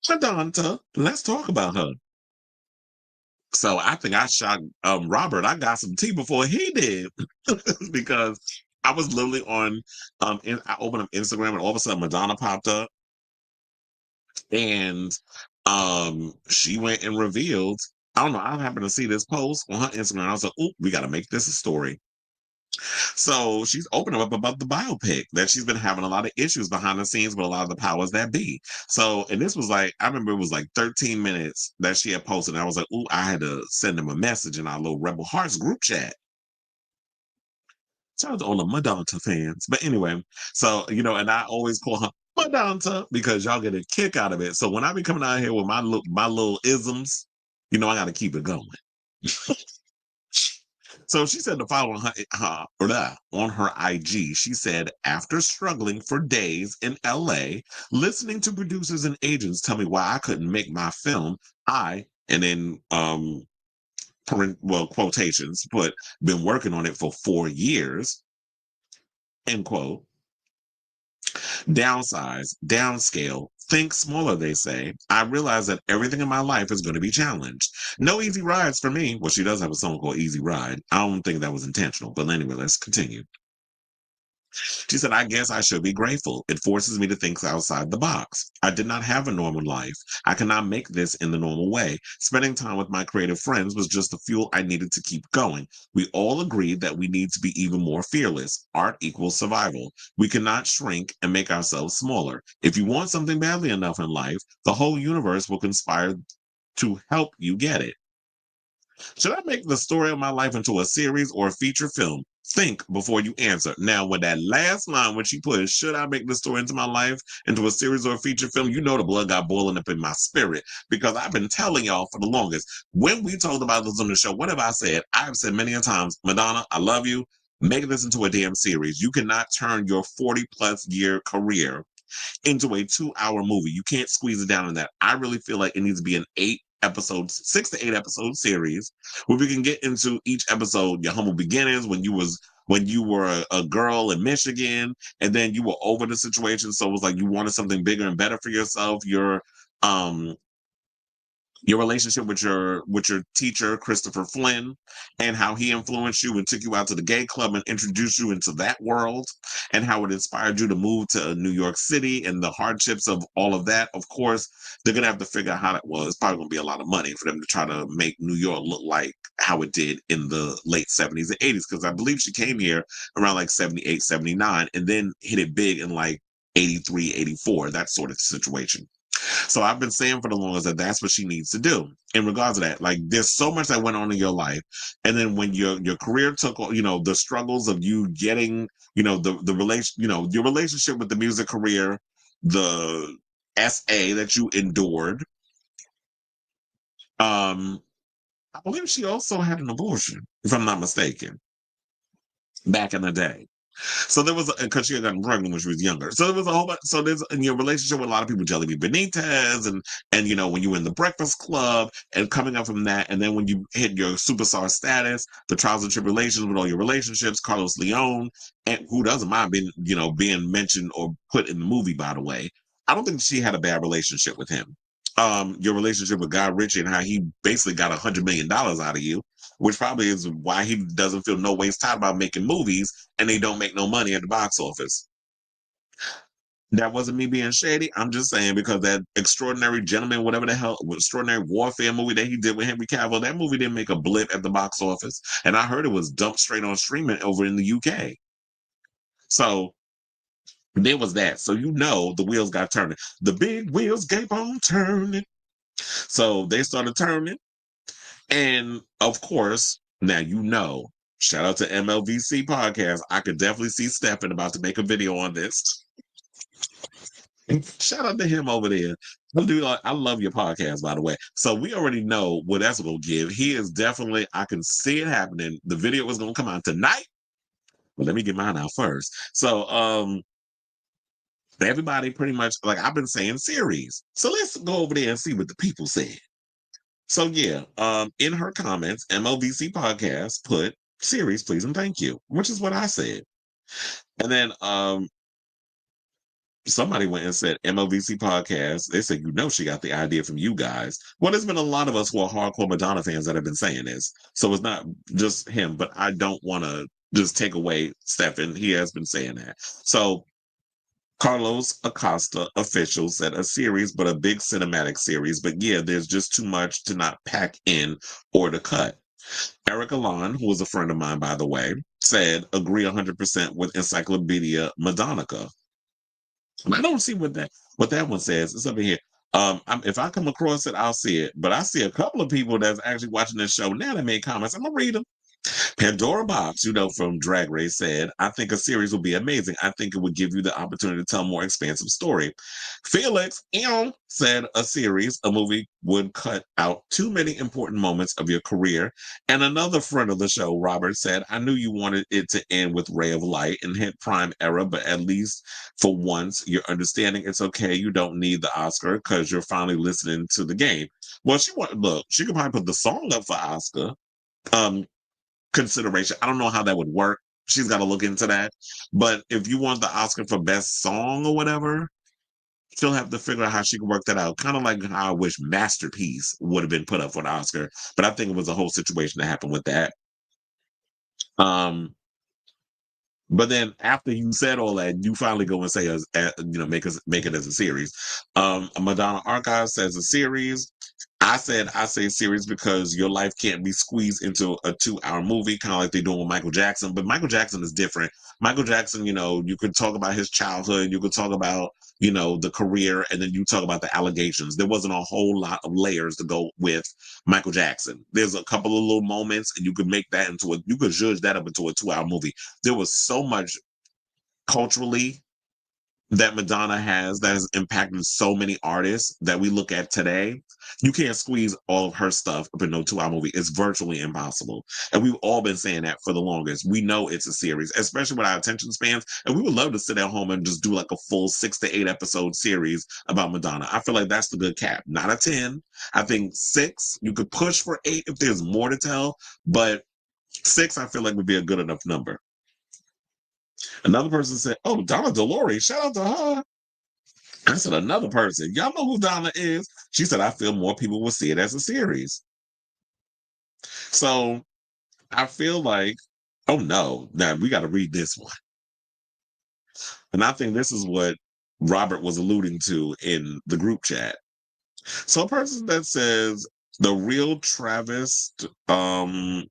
Madonna, let's talk about her. So I think I shot Robert. I got some tea before he did because I was literally on I opened up Instagram and all of a sudden Madonna popped up and she went and revealed. I don't know. I happened to see this post on her Instagram. I was like, "Ooh, we got to make this a story." So she's opening up about the biopic that she's been having a lot of issues behind the scenes with a lot of the powers that be. So, and this was like, I remember it was like 13 minutes that she had posted. And I was like, "Ooh, I had to send them a message in our little Rebel Hearts group chat." Shout out to all the Madonna fans. But anyway, so, and I always call her Madonna because y'all get a kick out of it. So when I be coming out here with my little isms, I got to keep it going. So she said the following on her IG. She said, after struggling for days in LA, listening to producers and agents tell me why I couldn't make my film, and then quotations, but been working on it for 4 years, end quote. Downsize, downscale, think smaller, they say. I realize that everything in my life is going to be challenged. No easy rides for me. Well, she does have a song called Easy Ride. I don't think that was intentional. But anyway, let's continue. She said, I guess I should be grateful. It forces me to think outside the box. I did not have a normal life. I cannot make this in the normal way. Spending time with my creative friends was just the fuel I needed to keep going. We all agreed that we need to be even more fearless. Art equals survival. We cannot shrink and make ourselves smaller. If you want something badly enough in life, the whole universe will conspire to help you get it. Should I make the story of my life into a series or a feature film? Think before you answer. Now, when that last line, when she put, should I make the story into my life into a series or a feature film? You know the blood got boiling up in my spirit because I've been telling y'all for the longest. When we talked about this on the show, what have I said? I've said many a times, Madonna, I love you. Make this into a damn series. You cannot turn your 40 plus year career into a 2 hour movie. You can't squeeze it down in that. I really feel like it needs to be an 8 episodes, 6 to 8 episode series where we can get into each episode, your humble beginnings, when you were a girl in Michigan, and then you were over the situation. So it was like you wanted something bigger and better for yourself. Um your relationship with your teacher Christopher Flynn and how he influenced you and took you out to the gay club and introduced you into that world and how it inspired you to move to New York City and the hardships of all of that. Of course, they're gonna have to figure out how that was. It's probably gonna be a lot of money for them to try to make New York look like how it did in the late 70s and 80s, because I believe she came here around like 78, 79, and then hit it big in like 83, 84, that sort of situation. So I've been saying for the longest that that's what she needs to do in regards to that. Like, there's so much that went on in your life, and then when your career took, the struggles of you getting, the relation, your relationship with the music career, the SA that you endured. I believe she also had an abortion, if I'm not mistaken, back in the day. So there was because she had gotten pregnant when she was younger. So there was a whole bunch. So there's in your relationship with a lot of people, Jelly Bean Benitez, and when you were in the Breakfast Club, and coming up from that, and then when you hit your superstar status, the trials and tribulations with all your relationships, Carlos Leon, and who doesn't mind being mentioned or put in the movie. By the way, I don't think she had a bad relationship with him. Your relationship with Guy Ritchie and how he basically got $100 million out of you, which probably is why he doesn't feel no ways tired about making movies and they don't make no money at the box office. That wasn't me being shady. I'm just saying because that Extraordinary Gentleman, whatever the hell, Extraordinary Warfare movie that he did with Henry Cavill, that movie didn't make a blip at the box office. And I heard it was dumped straight on streaming over in the UK. So there was that. So the wheels got turning. The big wheels keep on turning. So they started turning. And of course, now shout out to MLVC podcast. I could definitely see Stefan about to make a video on this. Shout out to him over there. I love your podcast, by the way. So we already know what that's going to give. He is definitely, I can see it happening. The video is going to come out tonight. But let me get mine out first. So, everybody pretty much, like I've been saying, series. So let's go over there and see what the people said. So yeah, in her comments, MLVC podcast put series, please and thank you, which is what I said. And then Somebody went and said MOVC podcast. They said, she got the idea from you guys. Well, there's been a lot of us who are hardcore Madonna fans that have been saying this. So it's not just him, but I don't want to just take away Stefan. He has been saying that. So Carlos Acosta, official, said a series, but a big cinematic series. But yeah, there's just too much to not pack in or to cut. Eric Alon, who was a friend of mine, by the way, said, agree 100% with Encyclopedia Madonnica. I don't see what that one says. It's up in here. If I come across it, I'll see it. But I see a couple of people that's actually watching this show now that made comments. I'm gonna read them. Pandora Box, from Drag Race, said, I think a series will be amazing. I think it would give you the opportunity to tell a more expansive story. Felix said a movie would cut out too many important moments of your career. And another friend of the show, Robert, said, I knew you wanted it to end with Ray of Light and hit Prime Era, but at least for once, you're understanding it's okay. You don't need the Oscar because you're finally listening to the game. Well, she could probably put the song up for Oscar. Consideration. I don't know how that would work. She's got to look into that. But if you want the Oscar for best song or whatever, she'll have to figure out how she can work that out. Kind of like how I wish Masterpiece would have been put up for the Oscar. But I think it was a whole situation that happened with that. But then after you said all that, you finally go and say, make it as a series. Madonna Archive says a series. I say series because your life can't be squeezed into a 2-hour movie, kind of like they're doing with Michael Jackson. But Michael Jackson is different. Michael Jackson, you could talk about his childhood, you could talk about, the career, and then you talk about the allegations. There wasn't a whole lot of layers to go with Michael Jackson. There's a couple of little moments, and you could you could judge that up into a 2-hour movie. There was so much culturally that Madonna has that has impacted so many artists that we look at today. You can't squeeze all of her stuff up in no 2-hour movie. It's virtually impossible. And we've all been saying that for the longest. We know it's a series, especially with our attention spans. And we would love to sit at home and just do like a full 6 to 8 episode series about Madonna. I feel like that's the good cap. Not a 10. I think 6, you could push for 8 if there's more to tell, but 6, I feel like would be a good enough number. Another person said, oh, Donna Delore, shout out to her. I said, another person, y'all know who Donna is? She said, I feel more people will see it as a series. So I feel like, oh no, now we got to read this one. And I think this is what Robert was alluding to in the group chat. So a person that says, the real Travis Otter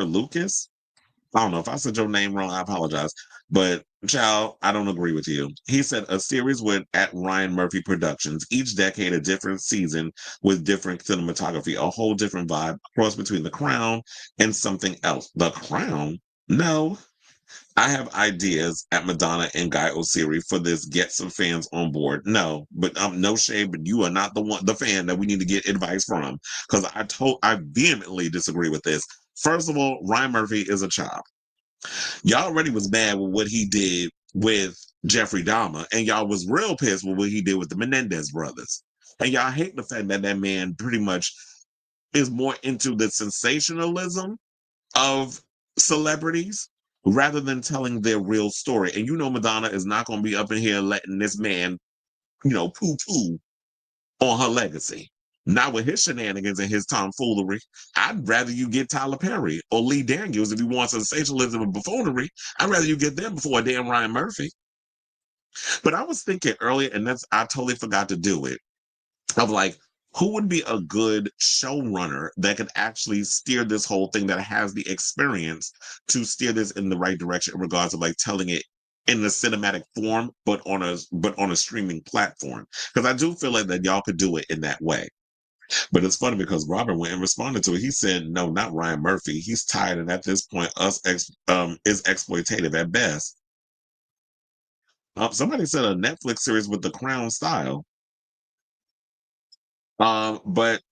Lucas, I don't know if I said your name wrong. I apologize. But, child, I don't agree with you. He said a series with at Ryan Murphy Productions, each decade a different season with different cinematography, a whole different vibe, cross between The Crown and something else. The Crown? No. I have ideas at Madonna and Guy Osiri for this. Get some fans on board. No, but no shade, but you are not the fan that we need to get advice from. Because I vehemently disagree with this. First of all, Ryan Murphy is a child. Y'all already was mad with what he did with Jeffrey Dahmer, and y'all was real pissed with what he did with the Menendez brothers. And y'all hate the fact that that man pretty much is more into the sensationalism of celebrities rather than telling their real story. And Madonna is not going to be up in here letting this man, poo-poo on her legacy. Not with his shenanigans and his tomfoolery. I'd rather you get Tyler Perry or Lee Daniels if you want sensationalism and buffoonery. I'd rather you get them before a damn Ryan Murphy. But I was thinking earlier, and I totally forgot to do it, of like, who would be a good showrunner that could actually steer this whole thing, that has the experience to steer this in the right direction in regards of like telling it in the cinematic form, but on a streaming platform. Because I do feel like that y'all could do it in that way. But it's funny because Robert went and responded to it. He said, no, not Ryan Murphy. He's tired, and at this point, is exploitative at best. Somebody said a Netflix series with the Crown style. But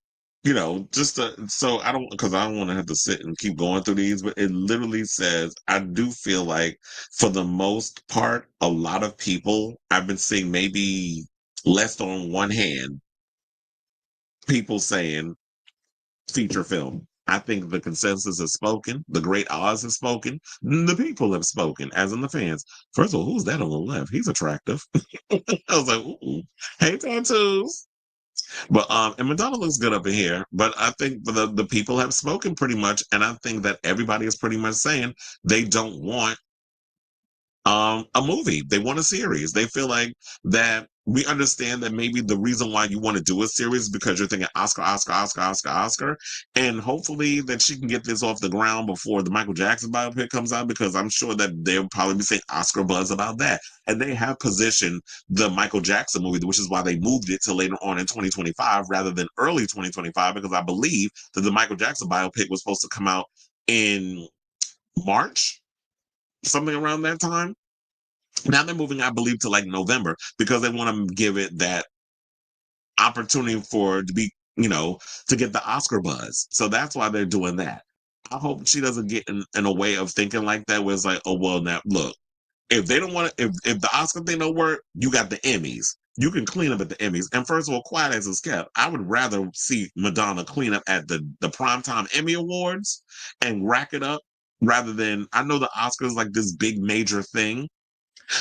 so I don't, because I don't want to have to sit and keep going through these, but it literally says, I do feel like for the most part, a lot of people I've been seeing, maybe less on one hand, people saying feature film. I think the consensus has spoken. The great Oz has spoken. The people have spoken, as in the fans. First of all, who's that on the left? He's attractive. I was like, ooh, hey, tattoos. But and Madonna looks good up in here. But I think the people have spoken pretty much, and I think that everybody is pretty much saying they don't want a movie. They want a series. They feel like that we understand that maybe the reason why you want to do a series is because you're thinking Oscar, Oscar, Oscar, Oscar, Oscar. And hopefully that she can get this off the ground before the Michael Jackson biopic comes out, because I'm sure that they'll probably be saying Oscar buzz about that. And they have positioned the Michael Jackson movie, which is why they moved it to later on in 2025 rather than early 2025, because I believe that the Michael Jackson biopic was supposed to come out in March, something around that time. Now they're moving, I believe, to like November because they want to give it that opportunity for it to be, to get the Oscar buzz. So that's why they're doing that. I hope she doesn't get in a way of thinking like that, where it's like, oh well, now look, if they don't want to, if the Oscar thing don't work, you got the Emmys. You can clean up at the Emmys. And first of all, quiet as it's kept, I would rather see Madonna clean up at the primetime Emmy Awards and rack it up rather than, I know the Oscars like this big major thing,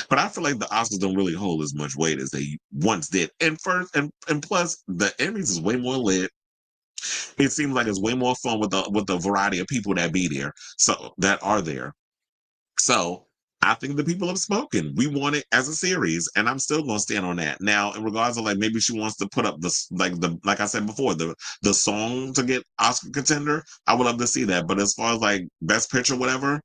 but I feel like the Oscars don't really hold as much weight as they once did. And first, and plus, the Emmys is way more lit. It seems like it's way more fun with the variety of people that be there, so that are there. So I think the people have spoken. We want it as a series, and I'm still going to stand on that. Now, in regards to like maybe she wants to put up this like I said before, the song to get Oscar contender, I would love to see that. But as far as like best picture, whatever,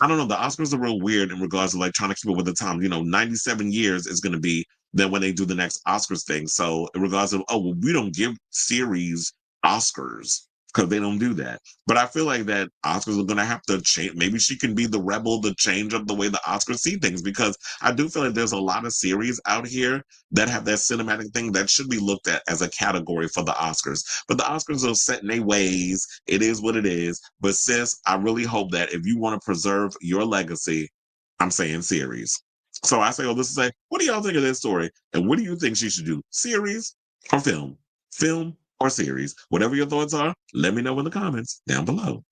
I don't know. The Oscars are real weird in regards to like trying to keep up with the time. 97 years is going to be then when they do the next Oscars thing. So in regards to, oh, well, we don't give series Oscars because they don't do that. But I feel like that Oscars are going to have to change. Maybe she can be the rebel to change up the way the Oscars see things, because I do feel like there's a lot of series out here that have that cinematic thing that should be looked at as a category for the Oscars. But the Oscars are set in their ways. It is what it is. But sis, I really hope that if you want to preserve your legacy, I'm saying series. So I say all this to say, what do y'all think of this story? And what do you think she should do? Series or film? Film or series? Whatever your thoughts are, let me know in the comments down below.